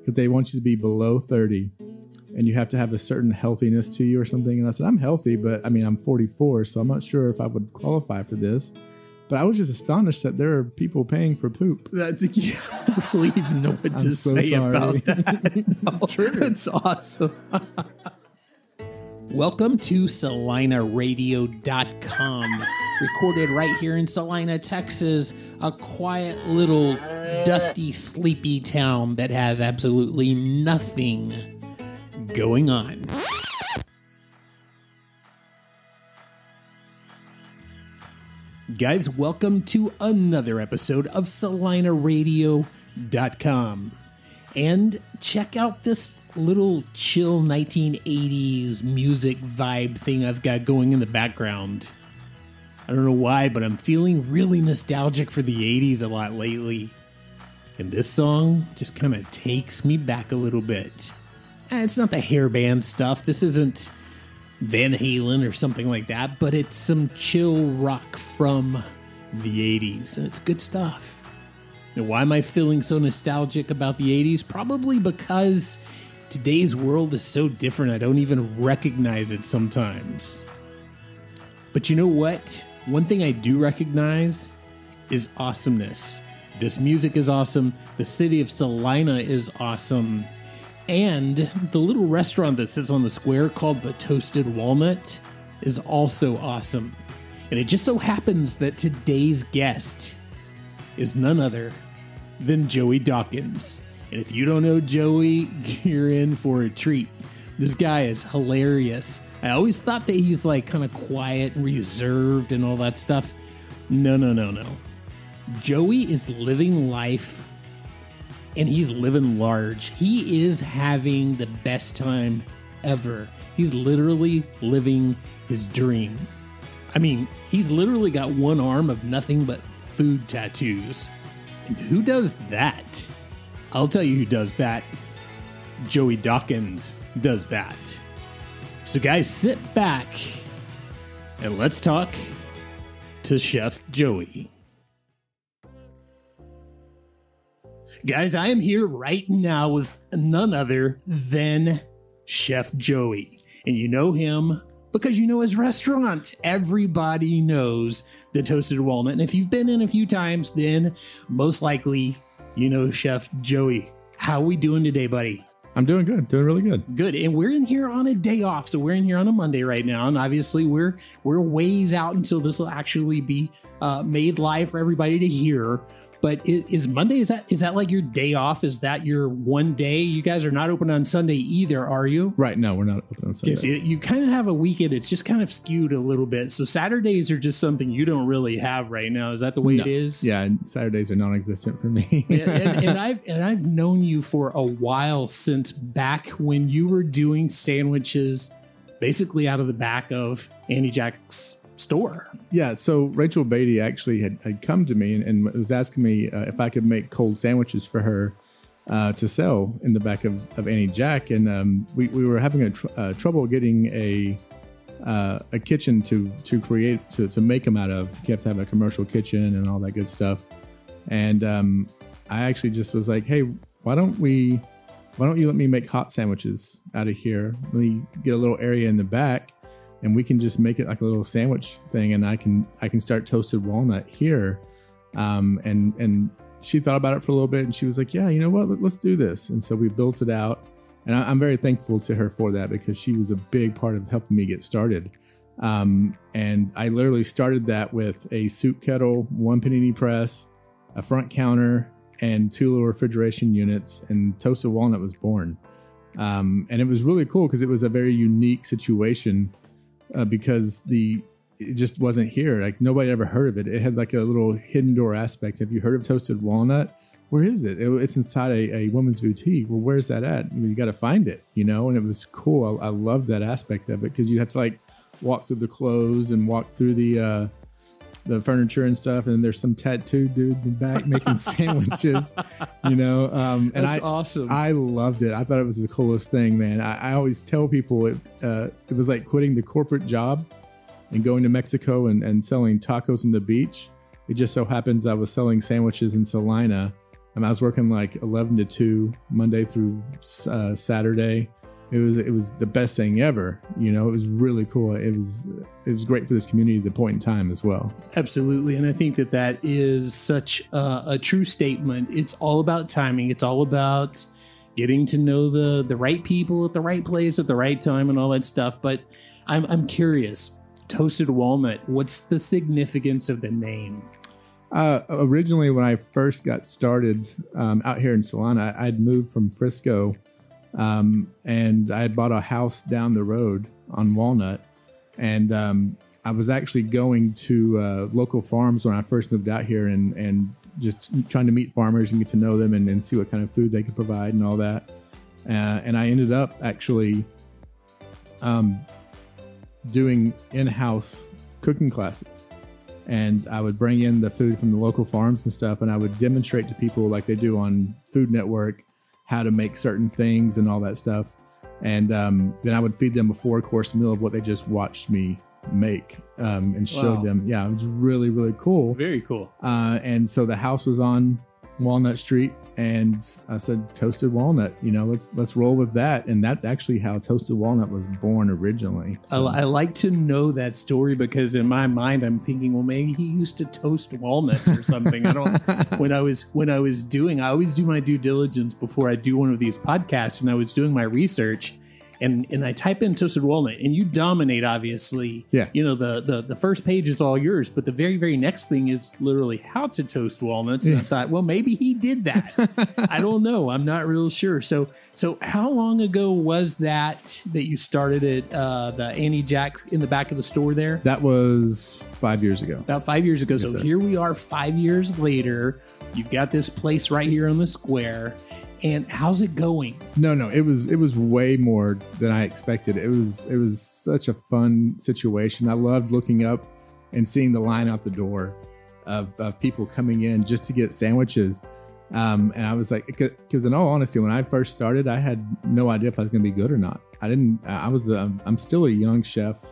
because they want you to be below 30 and you have to have a certain healthiness to you or something. And I said, I'm healthy, but I mean, I'm 44, so I'm not sure if I would qualify for this. But I was just astonished that there are people paying for poop. I don't even know what to say about that. It's true. It's awesome. Welcome to CelinaRadio.com. Recorded right here in Celina, Texas, a quiet little dusty, sleepy town that has absolutely nothing going on. Guys, welcome to another episode of CelinaRadio.com. And check out this little chill 1980s music vibe thing I've got going in the background. I don't know why, but I'm feeling really nostalgic for the 80s a lot lately. And this song just kind of takes me back a little bit. It's not the hair band stuff. This isn't Van Halen or something like that, but it's some chill rock from the 80s, and it's good stuff. And why am I feeling so nostalgic about the 80s? Probably because today's world is so different, I don't even recognize it sometimes. But you know what? One thing I do recognize is awesomeness. This music is awesome. The city of Celina is awesome. And the little restaurant that sits on the square called the Toasted Walnut is also awesome. And it just so happens that today's guest is none other than Joey Dawkins. And if you don't know Joey, you're in for a treat. This guy is hilarious. I always thought that he's like kind of quiet and reserved and all that stuff. No. Joey is living life. And he's living large. He is having the best time ever. He's literally living his dream. I mean, he's literally got one arm of nothing but food tattoos. And who does that? I'll tell you who does that. Joey Dawkins does that. So guys, sit back and let's talk to Chef Joey. Guys, I am here right now with none other than Chef Joey. And you know him because you know his restaurant. Everybody knows the Toasted Walnut. And if you've been in a few times, then most likely you know Chef Joey. How we doing today, buddy? I'm doing good. Doing really good. Good. And we're in here on a day off. So we're in here on a Monday right now. And obviously we're ways out until this will actually be made live for everybody to hear. But is Monday, is that like your day off? Is that your one day? You guys are not open on Sunday either, are you? Right. No, we're not open on Sunday. Okay, so you kind of have a weekend. It's just kind of skewed a little bit. So Saturdays are just something you don't really have right now. Is that the way it is? Yeah. Saturdays are non-existent for me. and I've known you for a while, since back when you were doing sandwiches basically out of the back of Annie Jack's store. Yeah, so Rachel Beatty actually had come to me and was asking me if I could make cold sandwiches for her to sell in the back of Annie Jack, and we were having trouble getting a kitchen to make them out of. You have to have a commercial kitchen and all that good stuff. And I actually just was like, hey, why don't you let me make hot sandwiches out of here? Let me get a little area in the back, and we can just make it like a little sandwich thing, and I can start Toasted Walnut here. And she thought about it for a little bit, and she was like, yeah, you know what, let's do this. And so we built it out, and I'm very thankful to her for that, because she was a big part of helping me get started. And I literally started that with a soup kettle, one panini press, a front counter, and 2 little refrigeration units, and Toasted Walnut was born. And it was really cool because it was a very unique situation, because it just wasn't here. Like, nobody ever heard of it. It had like a little hidden door aspect. Have you heard of Toasted Walnut? Where is it? It's inside a woman's boutique. Well, where's that at? You got to find it, And it was cool. I loved that aspect of it, because you have to like walk through the clothes and walk through the furniture and stuff, and there's some tattooed dude in the back making sandwiches, and That's awesome. I loved it. I thought it was the coolest thing, man. I always tell people it was like quitting the corporate job and going to Mexico and selling tacos on the beach. It just so happens I was selling sandwiches in Celina, I was working like 11 to 2 Monday through Saturday. It was the best thing ever. You know, it was really cool. It was great for this community at the point in time as well. Absolutely. And I think that is such a true statement. It's all about timing. It's all about getting to know the right people at the right place at the right time and all that stuff. But I'm curious, Toasted Walnut, what's the significance of the name? Originally, when I first got started out here in Celina, I'd moved from Frisco. And I had bought a house down the road on Walnut, and I was actually going to local farms when I first moved out here and just trying to meet farmers and get to know them and see what kind of food they could provide and all that. And I ended up actually doing in-house cooking classes. And I would bring in the food from the local farms and stuff, and I would demonstrate to people like they do on Food Network how to make certain things and all that stuff. And then I would feed them a 4-course meal of what they just watched me make and showed them. Yeah, it was really, really cool. Very cool. And so the house was on Walnut Street, and I said, Toasted Walnut, you know, let's roll with that. And that's actually how Toasted Walnut was born originally. So. I like to know that story because in my mind, I'm thinking, well, maybe he used to toast walnuts or something. I always do my due diligence before I do one of these podcasts, and I was doing my research. And I type in Toasted Walnut, and you dominate, obviously. Yeah. You know, the first page is all yours, but the very, very next thing is literally how to toast walnuts. And I thought, well, maybe he did that. I don't know. I'm not real sure. So how long ago was that you started at the Annie Jack's in the back of the store there? That was 5 years ago. About 5 years ago. Yes, so sir. Here we are 5 years later. You've got this place right here on the square. And how's it going? No, it was way more than I expected. It was such a fun situation. I loved looking up and seeing the line out the door of people coming in just to get sandwiches. And I was like, because in all honesty, when I first started, I had no idea if I was going to be good or not. I'm still a young chef,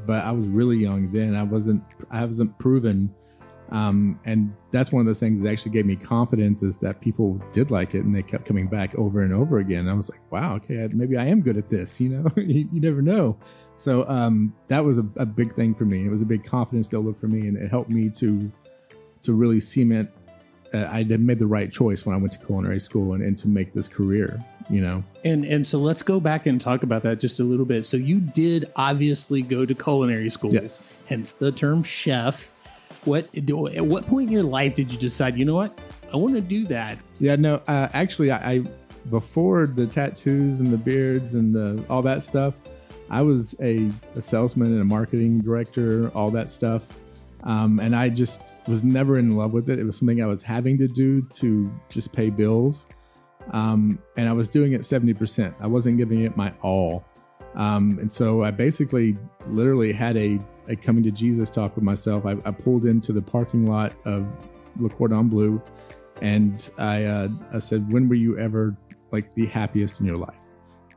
but I was really young then. I wasn't proven. And that's one of those things that actually gave me confidence, is that people did like it and they kept coming back over and over again. I was like, wow, okay, maybe I am good at this, you know, you never know. So, that was a big thing for me. It was a big confidence builder for me, and it helped me to really cement, I had made the right choice when I went to culinary school and to make this career, you know? And so let's go back and talk about that just a little bit. So you did obviously go to culinary school, yes, hence the term chef. At what point in your life did you decide, you know what, I want to do that? Yeah, no, actually, I before the tattoos and the beards and all that stuff, I was a salesman and a marketing director, all that stuff. And I just was never in love with it. It was something I was having to do to just pay bills. And I was doing it 70%. I wasn't giving it my all. And so I basically literally had a coming to Jesus talk with myself. I pulled into the parking lot of Le Cordon Bleu, and I said, when were you ever like the happiest in your life?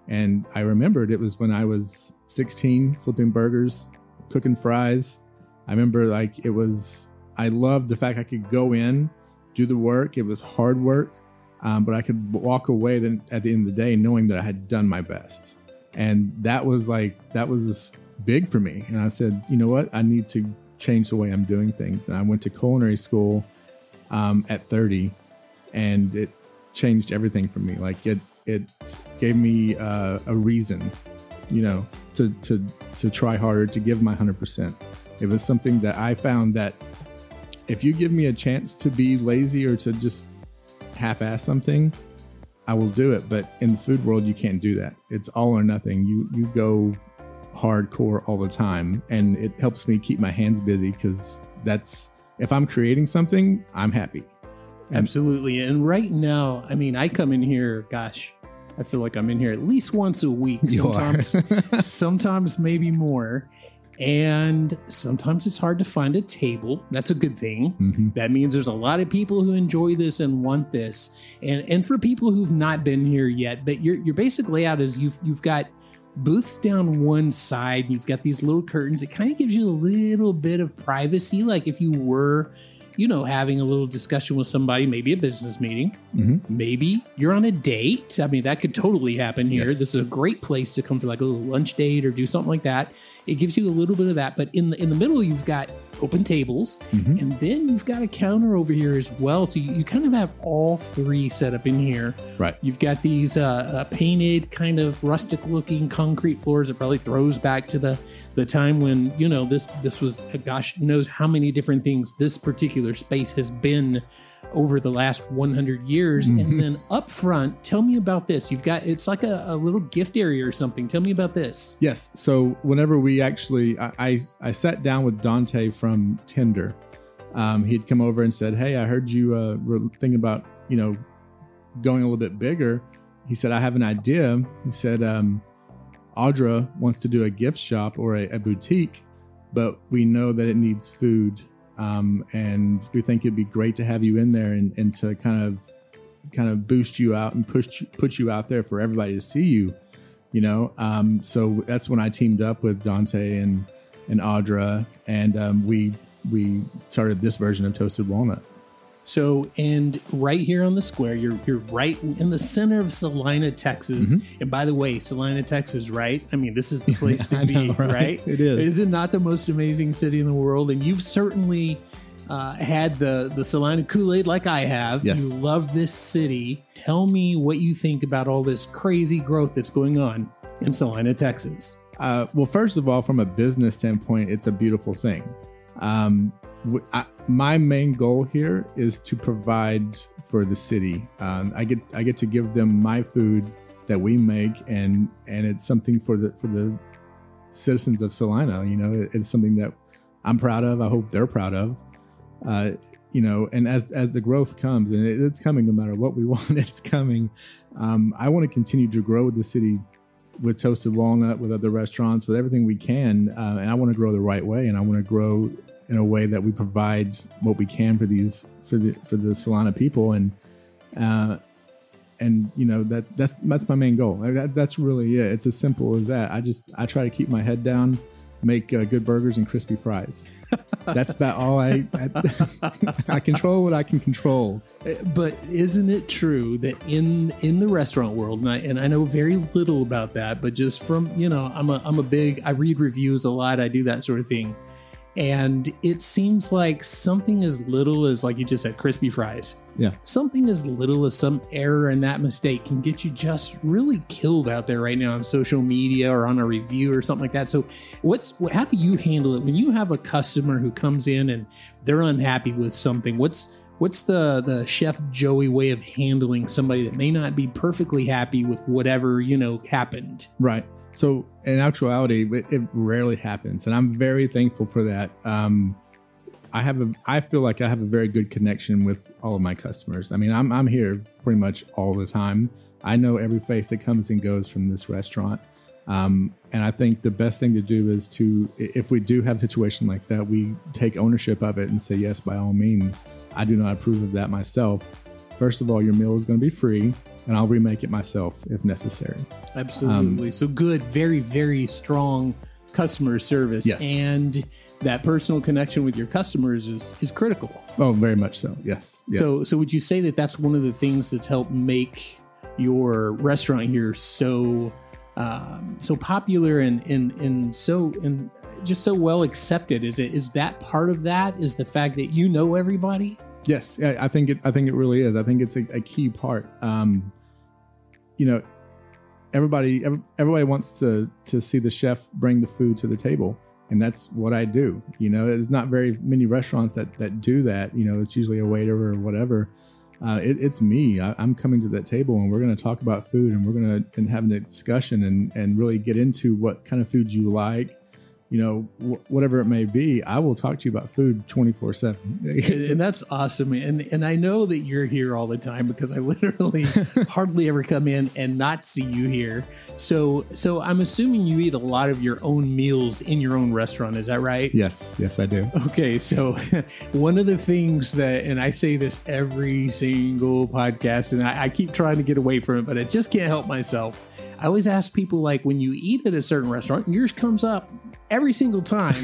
And I remembered it was when I was 16, flipping burgers, cooking fries. I remember I loved the fact I could go in, do the work. It was hard work, but I could walk away then at the end of the day knowing that I had done my best. And that was big for me. And I said, you know what? I need to change the way I'm doing things. And I went to culinary school at 30, and it changed everything for me. Like it gave me a reason, you know, to try harder, to give my 100%. It was something that I found that if you give me a chance to be lazy or to just half-ass something, I will do it. But in the food world, you can't do that. It's all or nothing. You go hardcore all the time, and it helps me keep my hands busy, because if I'm creating something, I'm happy. Absolutely. And right now, I mean, I come in here, gosh, I feel like I'm in here at least once a week. Sometimes maybe more. And sometimes it's hard to find a table. That's a good thing. Mm-hmm. That means there's a lot of people who enjoy this and want this. And for people who've not been here yet, but your basic layout is you've got booths down one side. You've got these little curtains. It kind of gives you a little bit of privacy. Like if you were having a little discussion with somebody, maybe a business meeting, maybe you're on a date. I mean, that could totally happen here. Yes. This is a great place to come for like a little lunch date or do something like that. It gives you a little bit of that. But in the middle, you've got open tables, and then you've got a counter over here as well. So you kind of have all three set up in here. Right. You've got these painted kind of rustic looking concrete floors that probably throws back to the time when, this was, gosh knows how many different things this particular space has been over the last 100 years. And then up front, tell me about this. It's like a little gift area or something. Tell me about this. Yes. So whenever we actually, I sat down with Dante from Tinder. He'd come over and said, "Hey, I heard you were thinking about, going a little bit bigger." He said, "I have an idea." He said, "Audra wants to do a gift shop or a boutique, but we know that it needs food. And we think it'd be great to have you in there and to kind of boost you out and put you out there for everybody to see you, So that's when I teamed up with Dante and Audra, and we started this version of Toasted Walnut. So, and right here on the square, you're right in the center of Celina, Texas. And by the way, Celina, Texas, right? I mean, this is the place to be, right? It is. Is it not the most amazing city in the world? And you've certainly had the Celina Kool-Aid like I have. Yes. You love this city. Tell me what you think about all this crazy growth that's going on in Celina, Texas. Well, first of all, from a business standpoint, it's a beautiful thing. My main goal here is to provide for the city. I get to give them my food that we make, and it's something for the citizens of Celina. It's something that I'm proud of. I hope they're proud of. And as the growth comes, and it's coming no matter what we want, it's coming. I want to continue to grow the city with Toasted Walnut, with other restaurants, with everything we can, and I want to grow the right way, and I want to grow in a way that we provide what we can for the Celina people, and that's my main goal. That's really it. It's as simple as that. I try to keep my head down, make good burgers and crispy fries. That's about all I control what I can control. But isn't it true that in the restaurant world, and I know very little about that, but just from, I read reviews a lot. I do that sort of thing. And it seems like something as little as, like you just said, crispy fries. Yeah. Something as little as some error in that mistake can get you just really killed out there right now on social media or on a review or something like that. So how do you handle it when you have a customer who comes in and they're unhappy with something? What's the Chef Joey way of handling somebody that may not be perfectly happy with whatever, happened? Right. So in actuality, it rarely happens, and I'm very thankful for that. I feel like I have a very good connection with all of my customers. I mean, I'm here pretty much all the time. I know every face that comes and goes from this restaurant, and I think the best thing to do is if we do have a situation like that, we take ownership of it and say, yes, by all means. I do not approve of that myself. First of all, your meal is going to be free, and I'll remake it myself if necessary. Absolutely. So good, very, very strong customer service. Yes. And that personal connection with your customers is critical. Oh, very much so. Yes. So would you say that that's one of the things that's helped make your restaurant here so popular and just so well accepted? Is that part of that? Is the fact that you know everybody? Yes, I think it really is. I think it's a key part. Everybody wants to see the chef bring the food to the table, and that's what I do. There's not very many restaurants that do that. It's usually a waiter or whatever. It's me. I'm coming to that table, and we're going to talk about food, and we're going to have a discussion and really get into what kind of food you like. Whatever it may be, I will talk to you about food 24/7. And that's awesome. And I know that you're here all the time because I literally hardly ever come in and not see you here. So I'm assuming you eat a lot of your own meals in your own restaurant. Is that right? Yes, I do. Okay. So one of the things and I say this every single podcast, and I keep trying to get away from it, but I just can't help myself. I always ask people, like, when you eat at a certain restaurant, yours comes up every single time.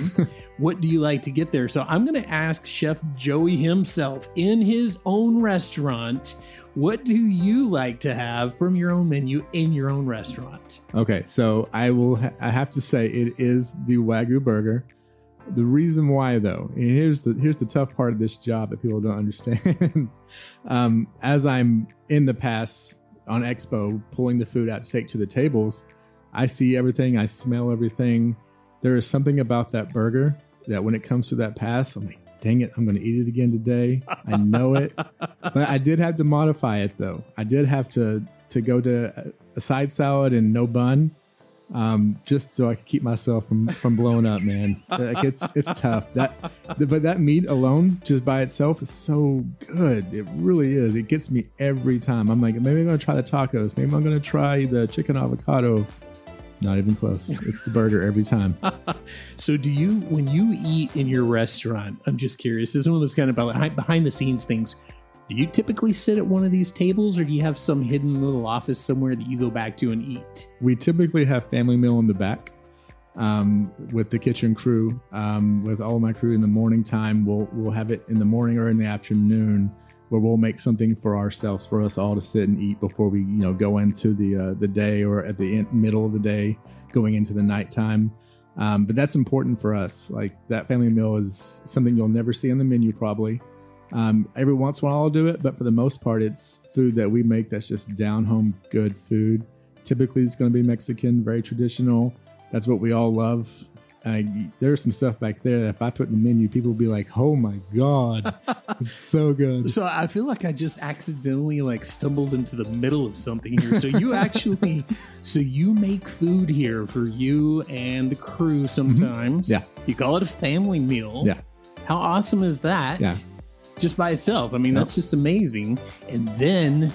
What do you like to get there? So I'm going to ask Chef Joey himself in his own restaurant, what do you like to have from your own menu in your own restaurant? Okay, so I have to say it is the Wagu burger. The reason why, though, and here's the tough part of this job that people don't understand. As I'm in the past on Expo pulling the food out to take to the tables, I see everything, I smell everything. There is something about that burger that when it comes to that pass, I'm like, dang it, I'm going to eat it again today. I know it. But I did have to modify it, though. I did have to go to a side salad and no bun, just so I could keep myself from blowing up, man. Like it's tough. But that meat alone, just by itself, is so good. It really is. It gets me every time. I'm like, maybe I'm going to try the tacos. Maybe I'm going to try the chicken avocado. Not even close. It's the burger every time. So when you eat in your restaurant, I'm just curious, this is one of those kind of behind the scenes things. Do you typically sit at one of these tables, or do you have some hidden little office somewhere that you go back to and eat? We typically have family meal in the back with the kitchen crew. With all of my crew in the morning time, we'll have it in the morning or in the afternoon, where we'll make something for ourselves, for us all to sit and eat before we, go into the day, or at the middle of the day, going into the nighttime. But that's important for us. Like, that family meal is something you'll never see on the menu probably. Every once in a while I'll do it, but for the most part, it's food that we make that's just down home good food. Typically, it's going to be Mexican, very traditional. That's what we all love. There's some stuff back there that if I put in the menu, people will be like, oh my God, it's so good. So I feel like I just accidentally stumbled into the middle of something here. So you make food here for you and the crew sometimes. Mm-hmm. Yeah. You call it a family meal. Yeah. How awesome is that? Yeah. Just by itself. I mean, that's just amazing. And then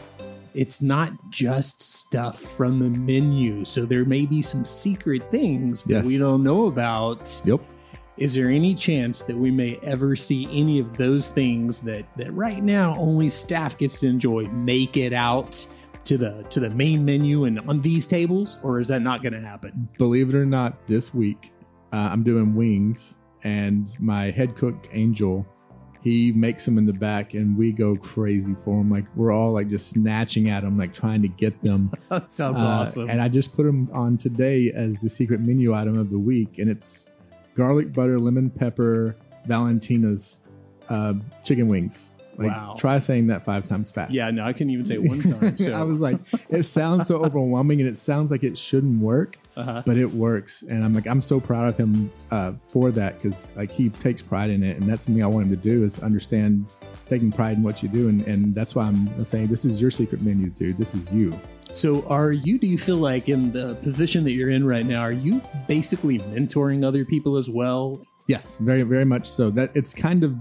it's not just stuff from the menu. So there may be some secret things that we don't know about. Yep. Is there any chance that we may ever see any of those things that right now only staff gets to enjoy make it out to the main menu and on these tables? Or is that not going to happen? Believe it or not, this week I'm doing wings, and my head cook, Angel, he makes them in the back, and we go crazy for them. Like, we're all just snatching at them, trying to get them. That sounds awesome. And I just put them on today as the secret menu item of the week. And it's garlic butter, lemon pepper, Valentina's chicken wings. Wow. Try saying that 5 times fast. Yeah, no, I couldn't even say it one time. So. I was like, it sounds so overwhelming, and it sounds like it shouldn't work, but it works. And I'm so proud of him for that, because he takes pride in it. And that's something I want him to do, is understand taking pride in what you do. And that's why I'm saying, this is your secret menu, dude. This is you. So do you feel like in the position that you're in right now, are you basically mentoring other people as well? Yes, very, very much so. That it's kind of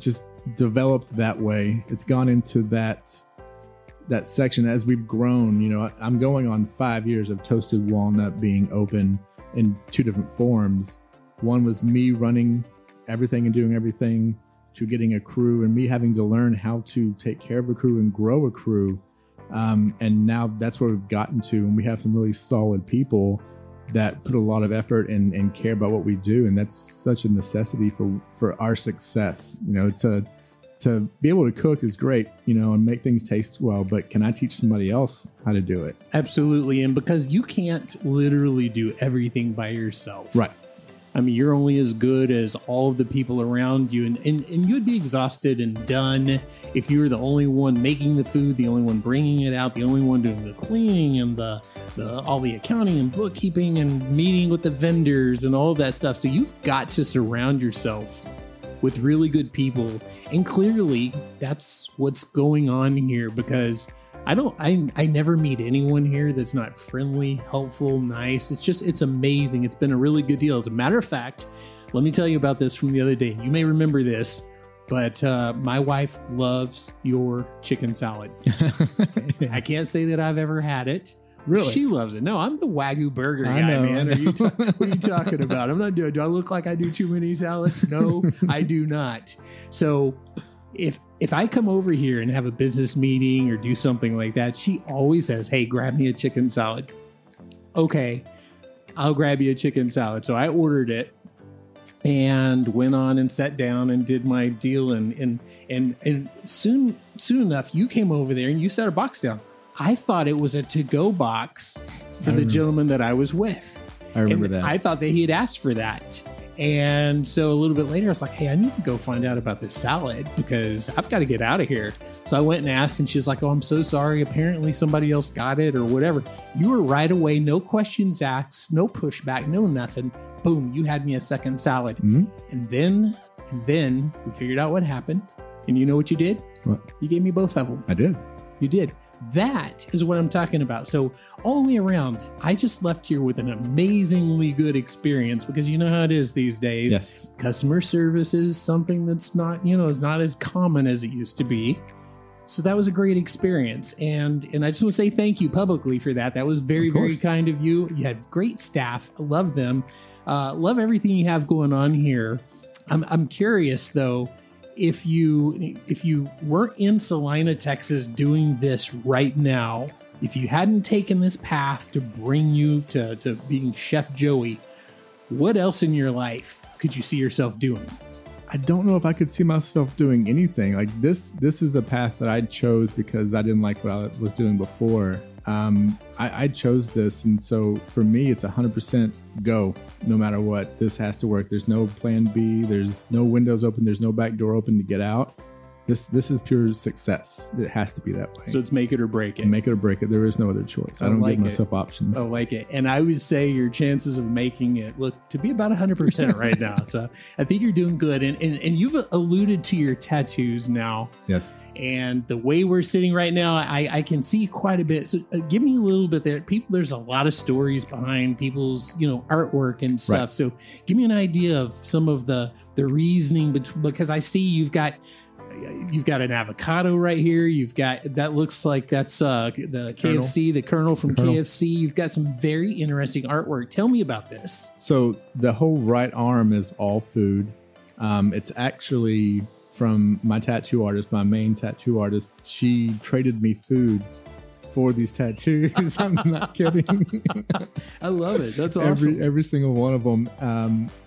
just developed that way. It's gone into that section as we've grown. I'm going on 5 years of Toasted Walnut being open in 2 different forms. One was me running everything and doing everything, to getting a crew and me having to learn how to take care of a crew and grow a crew. And now that's where we've gotten to, and we have some really solid people that put a lot of effort and care about what we do. And that's such a necessity for our success. To be able to cook is great, and make things taste well, but can I teach somebody else how to do it? Absolutely. And because you can't literally do everything by yourself. Right. I mean, you're only as good as all of the people around you, and you'd be exhausted and done if you were the only one making the food, the only one bringing it out, the only one doing the cleaning and the all the accounting and bookkeeping and meeting with the vendors and all of that stuff. So you've got to surround yourself with really good people, and clearly that's what's going on here, because I never meet anyone here that's not friendly, helpful, nice. It's amazing. It's been a really good deal. As a matter of fact, let me tell you about this from the other day. You may remember this, but my wife loves your chicken salad. I can't say that I've ever had it. Really? She loves it. No, I'm the Wagu burger guy, man. What are you talking about? I'm not doing. Do I look like I do too many salads? No, I do not. So if I come over here and have a business meeting or do something like that, she always says, "Hey, grab me a chicken salad." okay, I'll grab you a chicken salad. So I ordered it and went on and sat down and did my deal. And soon enough, you came over there and you set a box down. I thought it was a to-go box for the gentleman that I was with. I remember that. I thought that he had asked for that. And so a little bit later, I was like, hey, I need to go find out about this salad because I've got to get out of here. So I went and asked, and she's like, oh, I'm so sorry. Apparently somebody else got it or whatever. You were right away. No questions asked, no pushback, no nothing. Boom, you had me a second salad. Mm-hmm. And then we figured out what happened. And you know what you did? What? You gave me both of them. I did. You did. That is what I'm talking about. So all the way around, I just left here with an amazingly good experience because you know how it is these days. Yes. Customer service is something that's not, is not as common as it used to be. So that was a great experience. And I just want to say thank you publicly for that. That was very, very kind of you. You had great staff. I love them. Love everything you have going on here. I'm curious though, if you weren't in Celina, Texas doing this right now, if you hadn't taken this path to bring you to being Chef Joey, what else in your life could you see yourself doing? I don't know if I could see myself doing anything. Like this is a path that I chose because I didn't like what I was doing before. I chose this. And so for me, it's 100% go no matter what. This has to work. There's no plan B. There's no windows open. There's no back door open to get out. This is pure success. It has to be that way. So it's make it or break it. Make it or break it. There is no other choice. I don't give myself options. I like it. And I would say your chances of making it look to be about 100% right now. So I think you're doing good. And you've alluded to your tattoos now. Yes. And the way we're sitting right now, I can see quite a bit. So give me a little bit there. There's a lot of stories behind people's, artwork and stuff. Right. So give me an idea of some of the reasoning because I see you've got an avocado right here. You've got, that looks like that's the KFC, the Colonel from KFC. You've got some very interesting artwork. Tell me about this. So the whole right arm is all food. It's actually from my tattoo artist, my main tattoo artist. She traded me food for these tattoos. I'm not kidding. I love it. That's awesome. Every single one of them.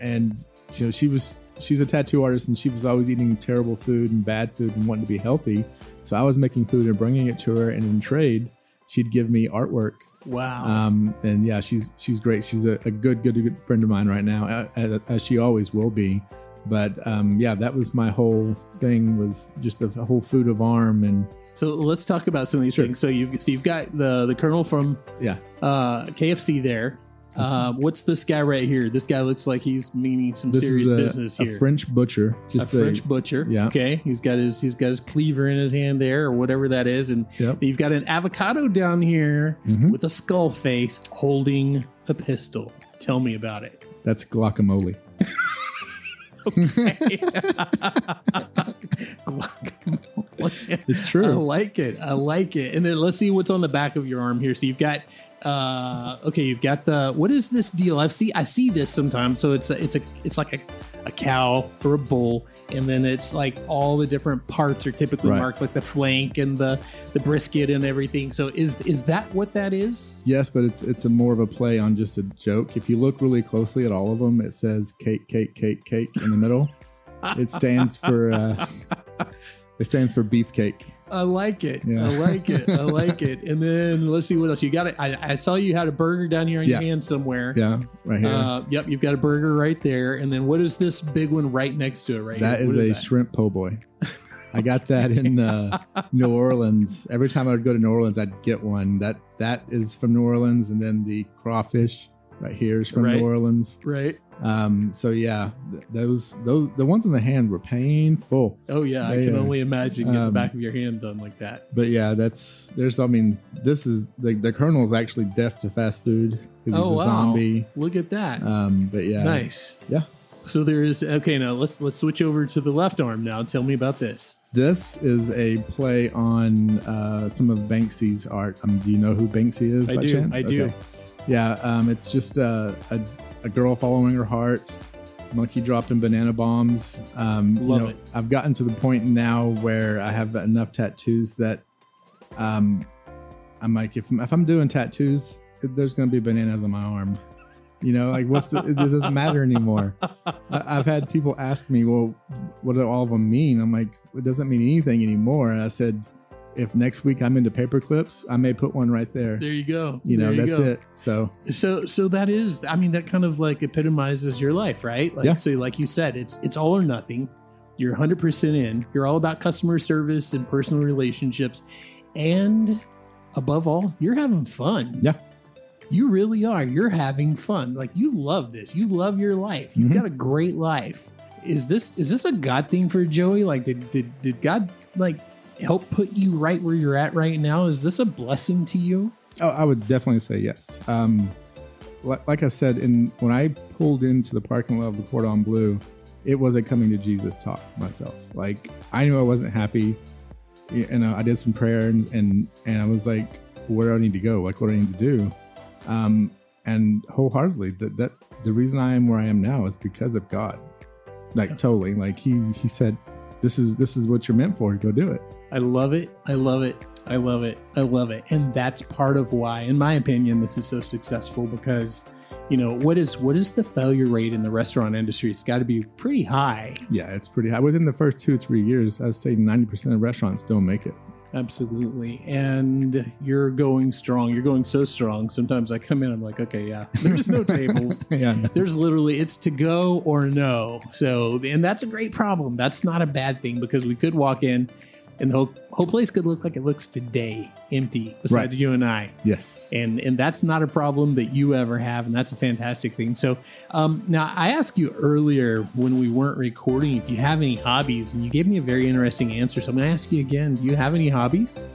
And she's a tattoo artist and she was always eating terrible food and bad food and wanting to be healthy. So I was making food and bringing it to her, and in trade, she'd give me artwork. Wow. And yeah, she's great. She's a good friend of mine right now, as she always will be. But yeah, that was my whole thing, was just a whole food of arm. And so let's talk about some of these things. So you've got the Colonel from KFC there. What's this guy right here? This guy looks like he's meaning some serious business here. A French butcher. Just a French butcher. Yeah. Okay. He's got his cleaver in his hand there, or whatever that is. And you've got an avocado down here with a skull face holding a pistol. Tell me about it. That's guacamole. Okay. It's true. I like it. And then let's see what's on the back of your arm here. So you've got you've got what is this deal? I see this sometimes. So it's like a cow or a bull, and then it's like all the different parts are typically marked, like the flank and the brisket and everything. So is that what that is? Yes, but it's a more of a play on just a joke. If you look really closely at all of them, it says cake in the middle. It stands for beefcake. I like it. Yeah. I like it. And then let's see what else you got. I saw you had a burger down here on your hand somewhere. Yeah, right here. Yep, you've got a burger right there. And then what is this big one right next to it right that here? That is a shrimp po' boy. I got that in New Orleans. Every time I would go to New Orleans, I'd get one. That is from New Orleans. And then the crawfish right here is from New Orleans. Right. So yeah, those the ones in the hand were painful. Oh yeah, I can only imagine getting the back of your hand done like that. But yeah, this is the Colonel is actually deaf to fast food because he's a zombie. Look at that. But yeah, nice. Yeah. So now let's switch over to the left arm now. Tell me about this. This is a play on some of Banksy's art. Do you know who Banksy is by chance? I do. Yeah, it's just a girl following her heart, monkey dropping banana bombs. Love it. I've gotten to the point now where I have enough tattoos that I'm like, if I'm doing tattoos there's going to be bananas on my arm. Like it doesn't matter anymore. I've had people ask me, well, what do all of them mean? I'm like, it doesn't mean anything anymore. And I said, if next week I'm into paper clips, I may put one right there. There you go. That's it. So that is, that kind of like epitomizes your life, right? Like, So like you said, it's all or nothing. You're 100% in. You're all about customer service and personal relationships. And above all, you're having fun. Yeah. You really are. You're having fun. Like, you love this. You love your life. You've got a great life. Is this a God thing for Joey? Like, did God like help put you right where you're at right now? Is this a blessing to you? Oh, I would definitely say yes. Like I said, when I pulled into the parking lot of the Cordon Bleu, it was a coming to Jesus talk myself. Like, I knew I wasn't happy. I did some prayer and I was like, where do I need to go? Like, what do I need to do? And wholeheartedly, that the reason I am where I am now is because of God. Like, totally. Like, he said, this is what you're meant for. Go do it. I love it. I love it. I love it. I love it. And that's part of why, in my opinion, this is so successful, because, what is the failure rate in the restaurant industry? It's got to be pretty high. Yeah, it's pretty high. Within the first 2-3 years, I would say 90% of restaurants don't make it. Absolutely. And you're going strong. You're going so strong. Sometimes I come in, I'm like, okay, yeah, there's no tables. Yeah, no. There's literally, it's to go or no. So, and that's a great problem. That's not a bad thing, because we could walk in and the whole place could look like it looks today, empty, besides you and I. Yes. And that's not a problem that you ever have. And that's a fantastic thing. So now, I asked you earlier when we weren't recording if you have any hobbies, and you gave me a very interesting answer. So I'm going to ask you again, do you have any hobbies?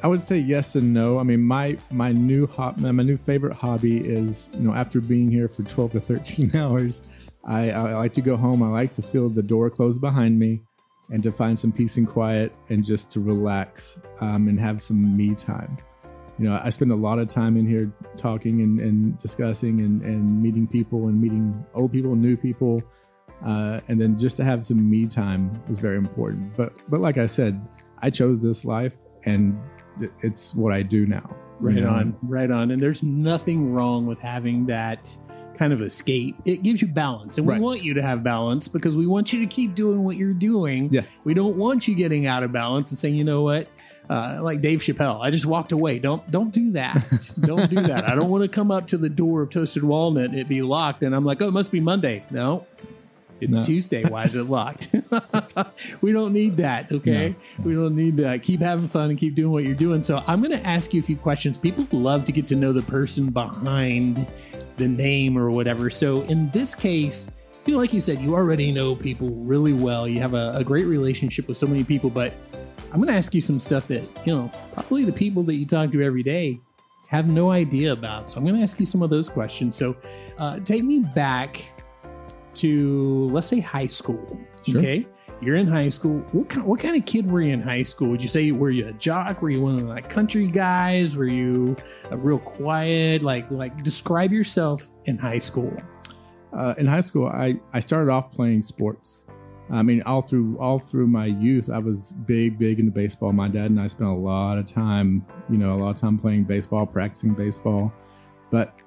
I would say yes and no. I mean, my new favorite hobby is, after being here for 12 to 13 hours, I like to go home. I like to feel the door close behind me, and to find some peace and quiet, and just to relax and have some me time. I spend a lot of time in here talking and discussing and meeting people, and meeting old people, new people. And then just to have some me time is very important. But like I said, I chose this life, and it's what I do now. Right on. And there's nothing wrong with having that kind of escape. It gives you balance, and we want you to have balance, because we want you to keep doing what you're doing. Yes. We don't want you getting out of balance and saying, you know what, like Dave Chappelle, I just walked away. Don't do that. Don't do that. I don't want to come up to the door of Toasted Walnut and it be locked, and I'm like, oh, it must be Monday. No, it's Tuesday. Why is it locked? We don't need that. Okay. No. We don't need that. Keep having fun and keep doing what you're doing. So I'm going to ask you a few questions. People love to get to know the person behind the name or whatever. So in this case, like you said, you already know people really well. You have a great relationship with so many people, but I'm going to ask you some stuff that, probably the people that you talk to every day have no idea about. So I'm going to ask you some of those questions. So take me back to, let's say, high school. Sure. Okay. You're in high school. What kind of kid were you in high school? Would you say, were you a jock? Were you one of the country guys? Were you a real quiet? Like describe yourself in high school. In high school, I started off playing sports. I mean, all through my youth, I was big into baseball. My dad and I spent a lot of time playing baseball, practicing baseball. But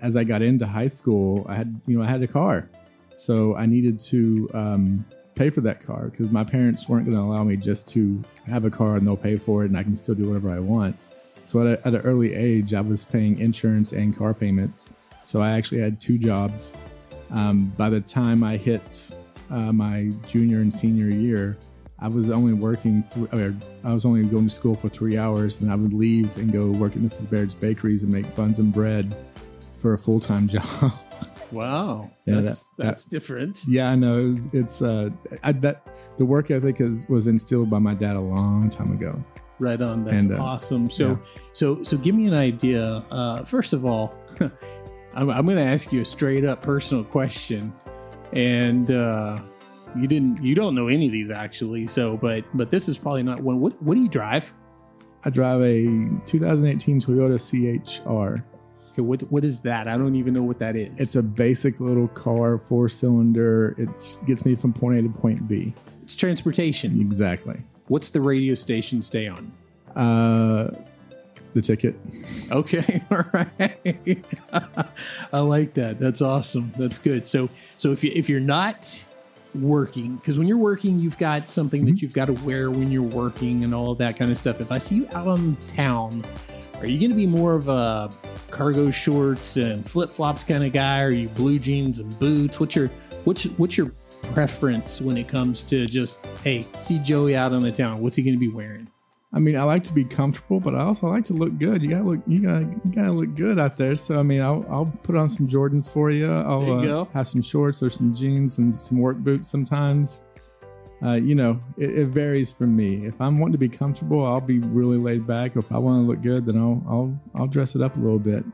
as I got into high school, I had a car, so I needed to pay for that car, because my parents weren't going to allow me just to have a car and they'll pay for it and I can still do whatever I want. So at an early age, I was paying insurance and car payments. So I actually had 2 jobs. By the time I hit my junior and senior year, I was only going to school for 3 hours, and I would leave and go work at Mrs. Baird's Bakeries and make buns and bread for a full-time job. Wow. Yeah, that's different. Yeah, I know. The work ethic was instilled by my dad a long time ago. Right on. That's awesome. So give me an idea. First of all, I'm going to ask you a straight up personal question, and you don't know any of these actually. So, but this is probably not one. What do you drive? I drive a 2018 Toyota CHR. Okay, what is that? I don't even know what that is. It's a basic little car, 4-cylinder. It gets me from point A to point B. It's transportation. Exactly. What's the radio station stay on? The The ticket. Okay. All right. I like that. That's awesome. That's good. So if you're not working, because when you're working, you've got something that you've got to wear when you're working and all of that kind of stuff. If I see you out on town, are you going to be more of a cargo shorts and flip flops kind of guy? Or are you blue jeans and boots? What's your preference when it comes to just, hey, see Joey out on the town? What's he going to be wearing? I mean, I like to be comfortable, but I also like to look good. You gotta look good out there. So I mean, I'll put on some Jordans for you. I'll have some shorts or some jeans and some work boots sometimes. It varies for me. If I'm wanting to be comfortable, I'll be really laid back. If I want to look good, then I'll dress it up a little bit.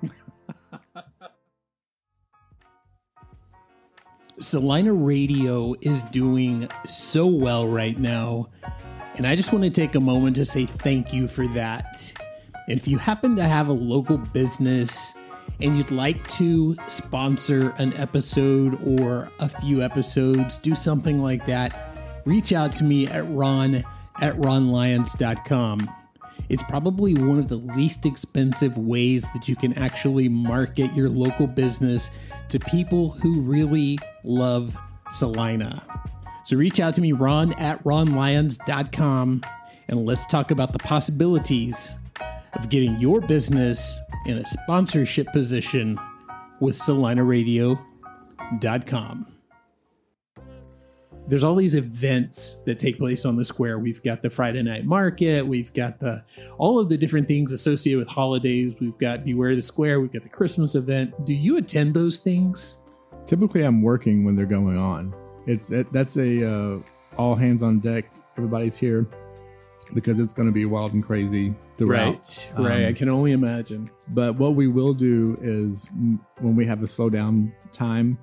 Celina Radio is doing so well right now. And I just want to take a moment to say thank you for that. And if you happen to have a local business and you'd like to sponsor an episode or a few episodes, do something like that, reach out to me at ron@ronlyons.com. It's probably one of the least expensive ways that you can actually market your local business to people who really love Celina. So reach out to me, ron@ronlyons.com, and let's talk about the possibilities of getting your business in a sponsorship position with celinaradio.com. There's all these events that take place on the square. We've got the Friday night market. We've got all of the different things associated with holidays. We've got Beware the Square. We've got the Christmas event. Do you attend those things? Typically, I'm working when they're going on. That's a all hands on deck. Everybody's here because it's going to be wild and crazy throughout. Right. I can only imagine. But what we will do is when we have a slow down time,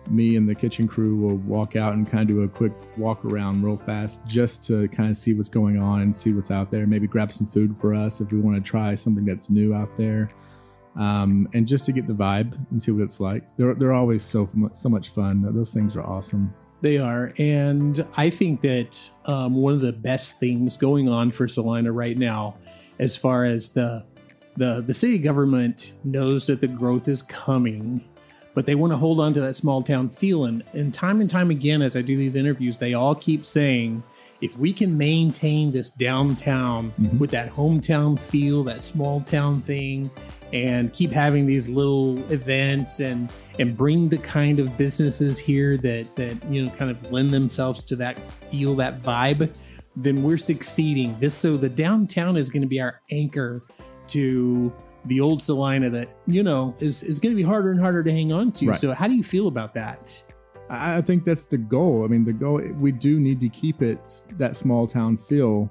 me and the kitchen crew will walk out and kind of do a quick walk around real fast just to kind of see what's going on and see what's out there. Maybe grab some food for us if we want to try something that's new out there. And just to get the vibe and see what it's like. They're always so much fun. Those things are awesome. They are. And I think that one of the best things going on for Celina right now, as far as the city government knows that the growth is coming, but they want to hold on to that small town feel. And time again, as I do these interviews, they all keep saying, if we can maintain this downtown with that hometown feel, that small town thing, and keep having these little events and bring the kind of businesses here that kind of lend themselves to that feel, that vibe, then we're succeeding. So the downtown is going to be our anchor to the old Celina that, is going to be harder and harder to hang on to. Right. So how do you feel about that? I think that's the goal. I mean, we do need to keep it that small town feel,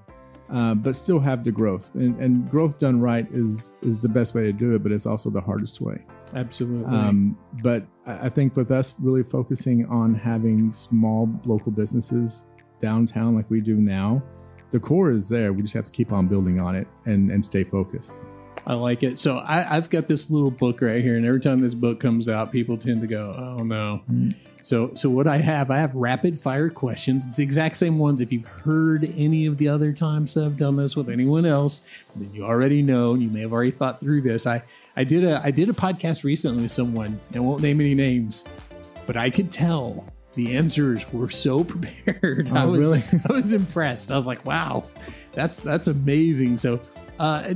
but still have the growth. And growth done right is the best way to do it, but it's also the hardest way. Absolutely. But I think with us really focusing on having small local businesses downtown like we do now, the core is there. We just have to keep on building on it and stay focused. I like it. So I've got this little book right here, and every time this book comes out, people tend to go, oh no. So what I have rapid fire questions. It's the exact same ones. If you've heard any of the other times that I've done this with anyone else, then you already know, and you may have already thought through this. I did a podcast recently with someone, and I won't name any names, but I could tell the answers were so prepared. Oh, really? I was impressed. I was like, wow, that's amazing. So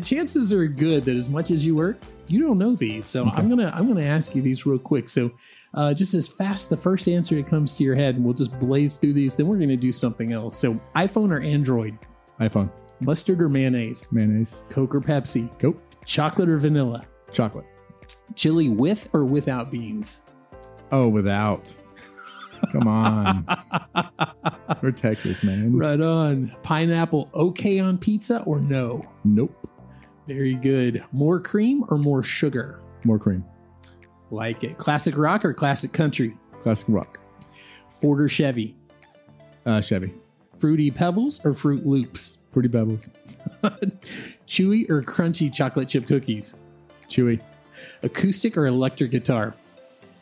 chances are good that as much as you work, you don't know these. So okay. I'm gonna ask you these real quick. So just as fast, the first answer that comes to your head, and we'll just blaze through these. Then we're gonna do something else. So iPhone or Android? iPhone. Mustard or mayonnaise? Mayonnaise. Coke or Pepsi? Coke. Chocolate or vanilla? Chocolate. Chili with or without beans? Oh, without. Come on. We're Texas, man. Right on. Pineapple okay on pizza or no? Nope. Very good. More cream or more sugar? More cream. Like it. Classic rock or classic country? Classic rock. Ford or Chevy? Chevy. Fruity Pebbles or Fruit Loops? Fruity Pebbles. Chewy or crunchy chocolate chip cookies? Chewy. Acoustic or electric guitar?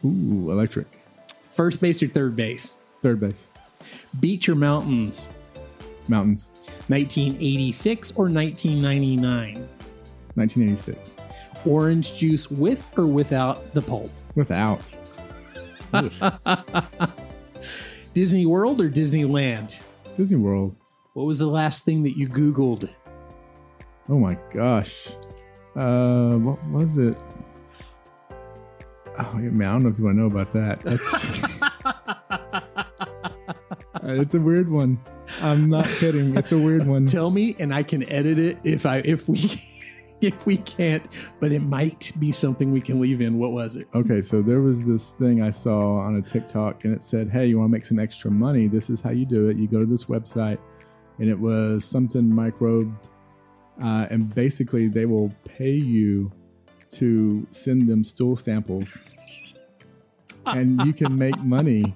Ooh, electric. First base or third base? Third base. Beach or mountains? Mountains. 1986 or 1999? 1986. Orange juice with or without the pulp? Without. Disney World or Disneyland? Disney World. What was the last thing that you Googled? Oh my gosh. What was it? Oh man, I don't know if you want to know about that. It's a weird one. I'm not kidding. It's a weird one. Tell me, and I can edit it if we can't. But it might be something we can leave in. What was it? Okay, so there was this thing I saw on a TikTok, and it said, "Hey, you want to make some extra money? This is how you do it. You go to this website, and it was something microbe, and basically they will pay you to send them stool samples, and you can make money."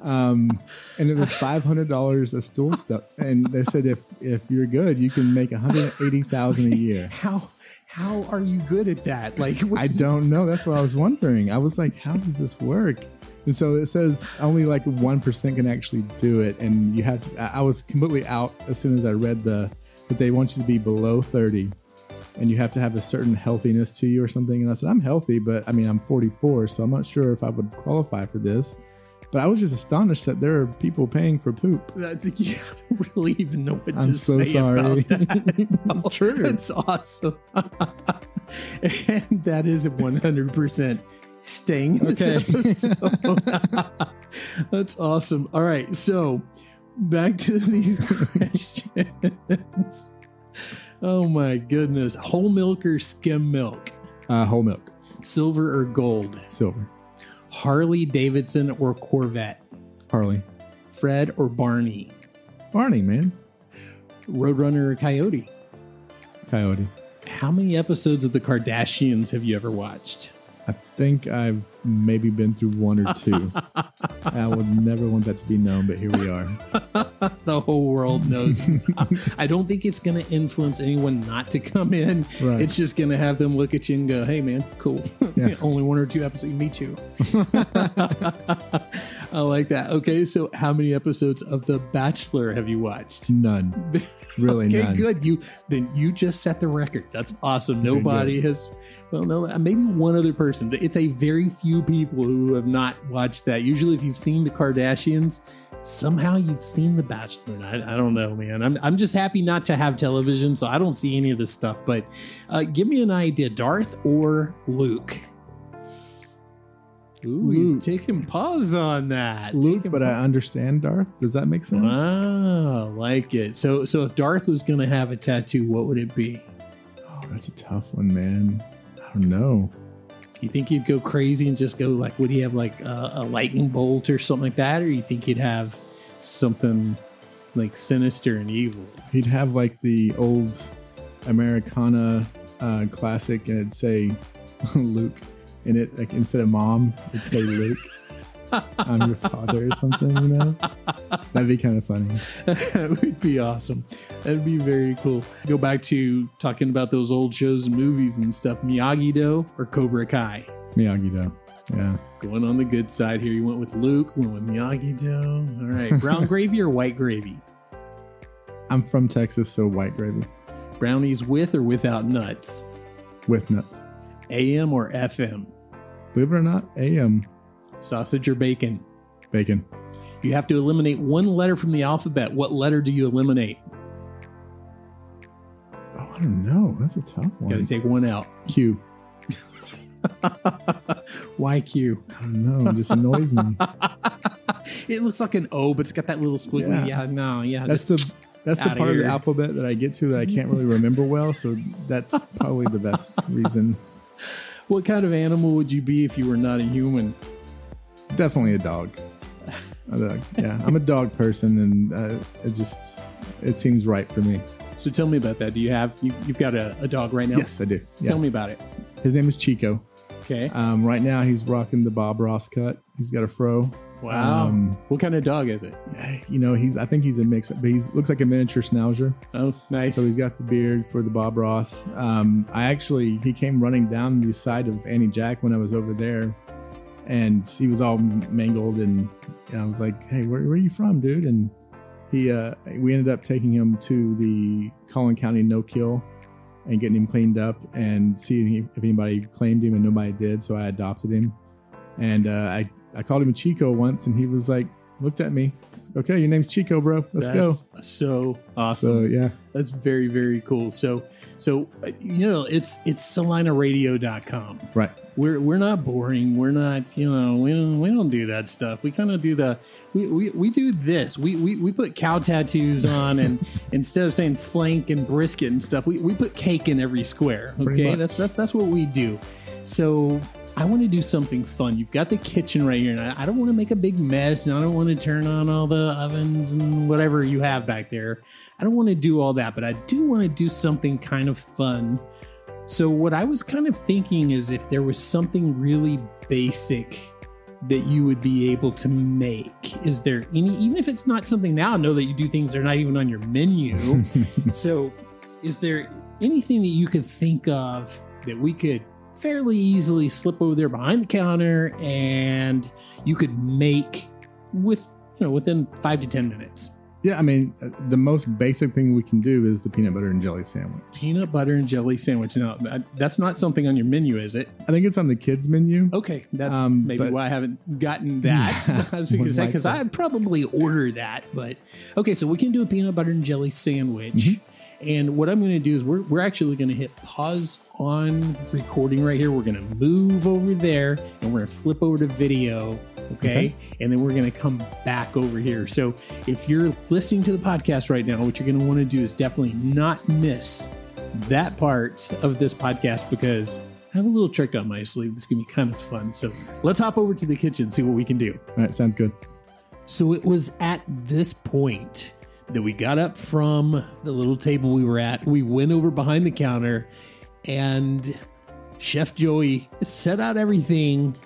And it was $500 a stool stuff, and they said if you're good, you can make $180,000 a year. How are you good at that? Like, I don't know. That's what I was wondering. I was like, how does this work? And so it says only like 1% can actually do it, and you have to. I was completely out as soon as I read that they want you to be below 30, and you have to have a certain healthiness to you or something. And I said, I'm healthy, but I mean, I'm 44, so I'm not sure if I would qualify for this. But I was just astonished that there are people paying for poop. I don't really even know what I'm to so say sorry. about that. It's true. It's awesome. And that is 100% staying in this episode. That's awesome. All right, so back to these questions. Oh my goodness. Whole milk or skim milk? Whole milk. Silver or gold? Silver. Harley Davidson or Corvette? Harley. Fred or Barney? Barney, man. Roadrunner or Coyote? Coyote. How many episodes of The Kardashians have you ever watched? I think I've maybe been through one or two. I would never want that to be known, but here we are. The whole world knows. I don't think it's going to influence anyone not to come in. Right. It's just going to have them look at you and go, hey, man, cool. Yeah. Only one or two episodes. Me too. I like that. Okay, so how many episodes of The Bachelor have you watched? None. Really okay, none. Good. You just set the record. That's awesome. Nobody has. Well, no, maybe one other person. It's a very few people who have not watched that. Usually, if you've seen The Kardashians, somehow you've seen The Bachelor. I don't know, man. I'm just happy not to have television, so I don't see any of this stuff. But give me an idea, Darth or Luke? Ooh, he's taking pause on that. Luke, but I understand Darth. Does that make sense? Ah, like it. So if Darth was going to have a tattoo, what would it be? Oh, that's a tough one, man. I don't know. You think he'd go crazy and just go like, would he have like a lightning bolt or something like that? Or you think he'd have something like sinister and evil? He'd have like the old Americana classic, and it'd say Luke. And it, like, instead of mom, it'd say Luke. I'm your father or something, you know? That'd be kind of funny. That would be awesome. That'd be very cool. Go back to talking about those old shows and movies and stuff. Miyagi-Do or Cobra Kai? Miyagi-Do. Yeah. Going on the good side here. You went with Luke, went with Miyagi-Do. All right. Brown gravy or white gravy? I'm from Texas, so white gravy. Brownies with or without nuts? With nuts. AM or FM? Believe it or not, AM. Sausage or bacon? Bacon. You have to eliminate one letter from the alphabet. What letter do you eliminate? Oh, I don't know. That's a tough one. Got to take one out. Q. Why Q? I don't know. It just annoys me. It looks like an O, but it's got that little squiggly. Yeah. That's the part of the alphabet that I get to that I can't really remember well. So that's probably the best reason. What kind of animal would you be if you were not a human? Definitely a dog. Yeah, I'm a dog person, and it seems right for me. So tell me about that. Do you have you've got a dog right now? Yes, I do. Yeah. Tell me about it. His name is Chico. Okay. Right now he's rocking the Bob Ross cut. He's got a fro. Wow. What kind of dog is it? I think he's a mix, but he looks like a miniature schnauzer. Oh, nice. So he's got the beard for the Bob Ross. He came running down the side of Annie Jack when I was over there, and he was all mangled, and I was like, hey, where are you from, dude? And we ended up taking him to the Collin County no-kill and getting him cleaned up and seeing if anybody claimed him, and nobody did. So I adopted him. And I called him Chico once, and he was like, looked at me. Okay, your name's Chico, bro. Let's go. So awesome. So yeah, that's very, very cool. So it's celinaradio.com. Right. We're not boring. We're not, we don't do that stuff. We kind of do we do this. We put cow tattoos on, and instead of saying flank and brisket and stuff, we put cake in every square. Okay, that's what we do. So I want to do something fun. You've got the kitchen right here, and I don't want to make a big mess, and I don't want to turn on all the ovens and whatever you have back there. I don't want to do all that, but I do want to do something kind of fun. So what I was kind of thinking is if there was something really basic that you would be able to make. Is there any, even if it's not something now, I know that you do things that are not even on your menu. So is there anything that you could think of that we could fairly easily slip over there behind the counter and you could make within 5 to 10 minutes? Yeah, I mean, the most basic thing we can do is the peanut butter and jelly sandwich. Peanut butter and jelly sandwich. Now, that's not something on your menu, is it? I think it's on the kids' menu. Okay, that's maybe why I haven't gotten that. Yeah, I was going to say, because I'd probably order that. But okay, so we can do a peanut butter and jelly sandwich. Mm-hmm. And what I'm going to do is we're actually going to hit pause on recording right here. We're going to move over there, and we're going to flip over to video. Okay. And then we're going to come back over here. So if you're listening to the podcast right now, what you're going to want to do is definitely not miss that part of this podcast, because I have a little trick on my sleeve. It's going to be kind of fun. So let's hop over to the kitchen, see what we can do. All right. Sounds good. So it was at this point that we got up from the little table we were at. We went over behind the counter, and Chef Joey set out everything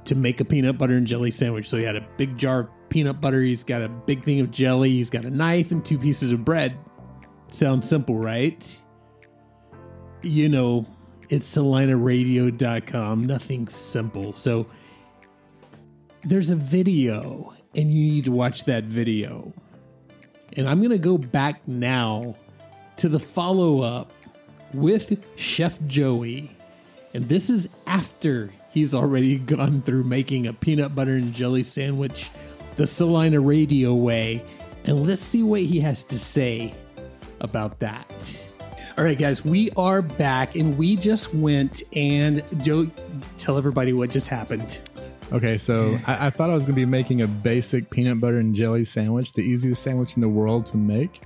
to make a peanut butter and jelly sandwich. So he had a big jar of peanut butter. He's got a big thing of jelly. He's got a knife and 2 pieces of bread. Sounds simple, right? You know, it's celinaradio.com. Nothing simple. So there's a video, and you need to watch that video. And I'm going to go back now to the follow-up with Chef Joey. And this is after he's already gone through making a peanut butter and jelly sandwich the Celina Radio way. And let's see what he has to say about that. All right, guys, we are back, and we just went, and Joe, tell everybody what just happened. Okay, so I thought I was going to be making a basic peanut butter and jelly sandwich, the easiest sandwich in the world to make.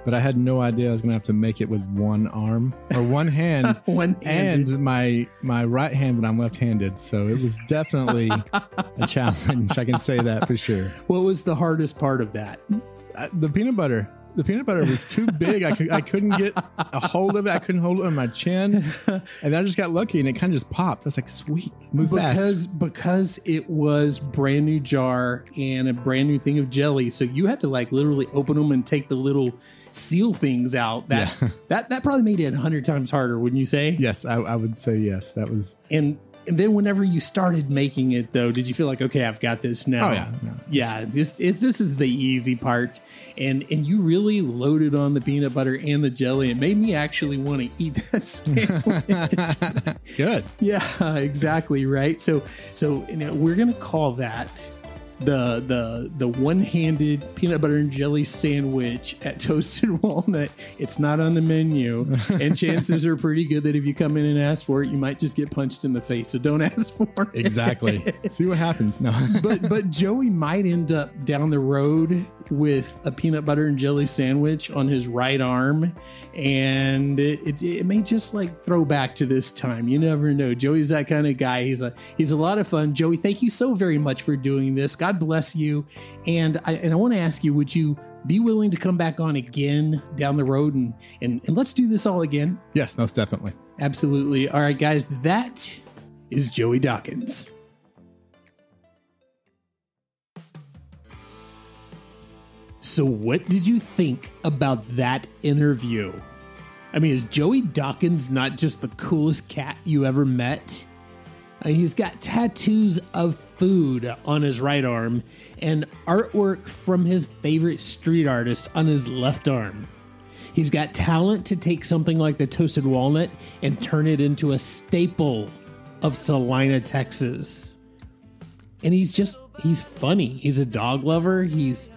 But I had no idea I was going to have to make it with one arm or one hand and my right hand when I'm left-handed. So it was definitely a challenge. I can say that for sure. What was the hardest part of that? The peanut butter. The peanut butter was too big. I couldn't get a hold of it. I couldn't hold it on my chin. And I just got lucky, and it kind of just popped. I was like, sweet, move fast. Because it was brand new jar and a brand new thing of jelly. So you had to like literally open them and take the little seal things out. That probably made it 100 times harder, wouldn't you say? Yes, I would say yes. That was... And then whenever you started making it, though, did you feel like, okay, I've got this now? Oh, yeah. No, yeah, this is the easy part. And you really loaded on the peanut butter and the jelly. It made me actually want to eat that sandwich. Good. Yeah, exactly, right? So we're going to call that the one-handed peanut butter and jelly sandwich at Toasted Walnut. It's not on the menu, and chances are pretty good that if you come in and ask for it, you might just get punched in the face. So don't ask for it. Exactly. See what happens. No. but Joey might end up down the road with a peanut butter and jelly sandwich on his right arm, and it may just like throw back to this time. You never know. Joey's that kind of guy. He's a lot of fun. Joey, thank you so very much for doing this. God bless you. And I want to ask you, would you be willing to come back on again down the road and let's do this all again? Yes, most definitely. Absolutely. All right, guys, that is Joey Dawkins. So what did you think about that interview? I mean, is Joey Dawkins not just the coolest cat you ever met? He's got tattoos of food on his right arm and artwork from his favorite street artist on his left arm. He's got talent to take something like the Toasted Walnut and turn it into a staple of Celina, Texas. And he's funny. He's a dog lover. He's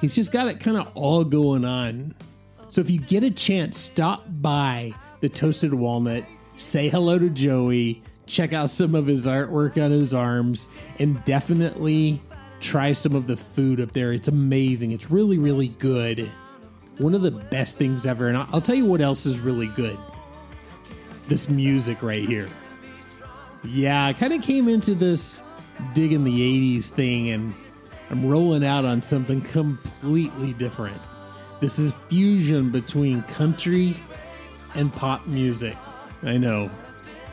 just got it kind of all going on. So if you get a chance, stop by the Toasted Walnut, say hello to Joey, check out some of his artwork on his arms, and definitely try some of the food up there. It's amazing. It's really, really good. One of the best things ever. And I'll tell you what else is really good. This music right here. Yeah, I kind of came into this digging the 80s thing, and I'm rolling out on something completely different. This is fusion between country and pop music. I know.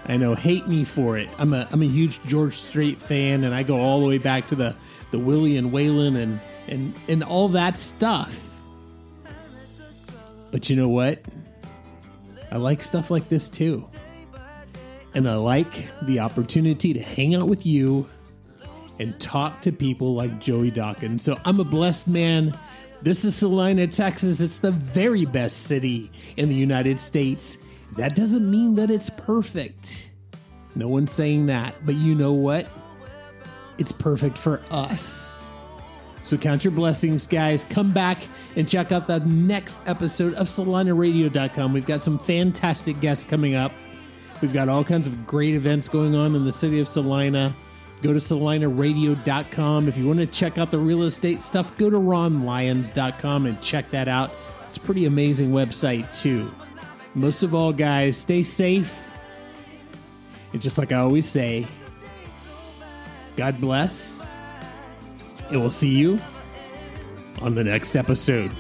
Hate me for it. I'm a huge George Strait fan, and I go all the way back to the Willie and Waylon and all that stuff. But you know what? I like stuff like this too. And I like the opportunity to hang out with you and talk to people like Joey Dawkins. So I'm a blessed man. This is Celina, Texas. It's the very best city in the United States. That doesn't mean that it's perfect. No one's saying that. But you know what? It's perfect for us. So count your blessings, guys. Come back and check out the next episode of CelinaRadio.com. We've got some fantastic guests coming up. We've got all kinds of great events going on in the city of Celina. Go to CelinaRadio.com. If you want to check out the real estate stuff, go to RonLyons.com and check that out. It's a pretty amazing website, too. Most of all, guys, stay safe. And just like I always say, God bless. And we'll see you on the next episode.